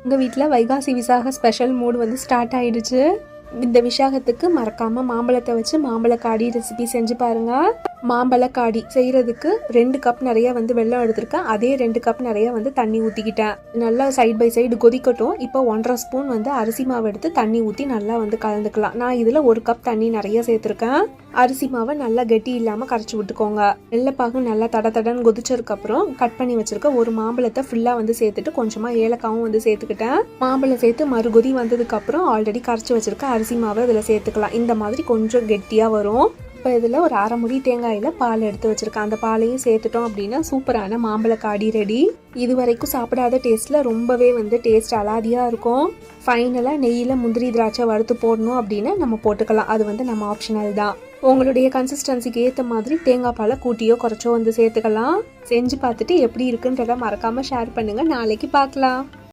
உங்கள் வீட்டில் வைகாசி விசாக special mood வந்து ஸ்டார்ட் ஆயிடுச்சு. இந்த விசாகத்துக்கு மறக்காமல் மாம்பழத்தை வச்சு மாம்பழக்காடி ரெசிபி செஞ்சு பாருங்கள். மாம்பழக்காடி செய்கிறதுக்கு 2 கப் நிறைய வந்து வெல்லம் எடுத்திருக்கேன். அதே 2 கப் நிறைய வந்து தண்ணி ஊற்றிக்கிட்டேன். நல்லா சைட் பை சைடு கொதிக்கட்டும். இப்போ 1.5 ஸ்பூன் வந்து அரிசி மாவு எடுத்து தண்ணி ஊற்றி நல்லா வந்து கலந்துக்கலாம். நான் இதில் 1 கப் தண்ணி நிறைய சேர்த்துருக்கேன். அரிசி மாவை நல்லா கெட்டி இல்லாமல் கரைச்சி விட்டுக்கோங்க. வெள்ளைப்பாகு நல்லா தடன்னு கொதிச்சதுக்கப்புறம் கட் பண்ணி வச்சிருக்க ஒரு மாம்பழத்தை ஃபுல்லாக வந்து சேர்த்துட்டு கொஞ்சமாக ஏலக்காவும் வந்து சேர்த்துக்கிட்டேன். மாம்பழம் சேர்த்து மறுகொதி வந்ததுக்கப்புறம் ஆல்ரெடி கரைச்சி வச்சிருக்க அரிசி மாவை இதில் சேர்த்துக்கலாம். இந்த மாதிரி கொஞ்சம் கெட்டியாக வரும். இப்போ இதில் ஒரு 1/2 முடி தேங்காயில் பால் எடுத்து வச்சுருக்கேன். அந்த பாலையும் சேர்த்துட்டோம் அப்படின்னா சூப்பரான மாம்பழக்காடி ரெடி. இது வரைக்கும் சாப்பிடாத டேஸ்ட்டில் ரொம்பவே வந்து டேஸ்ட் அலாதியாக இருக்கும். ஃபைனலாக நெய்யில் முந்திரி திராட்சை வறுத்து போடணும் அப்படின்னா நம்ம போட்டுக்கலாம். அது வந்து நம்ம ஆப்ஷனல் தான். உங்களுடைய கன்சிஸ்டன்சிக்கு ஏற்ற மாதிரி தேங்காய் பாலை கூட்டியோ குறைச்சோ வந்து சேர்த்துக்கலாம். செஞ்சு பார்த்துட்டு எப்படி இருக்குன்றதை மறக்காமல் ஷேர் பண்ணுங்கள். நாளைக்கு பார்க்கலாம்.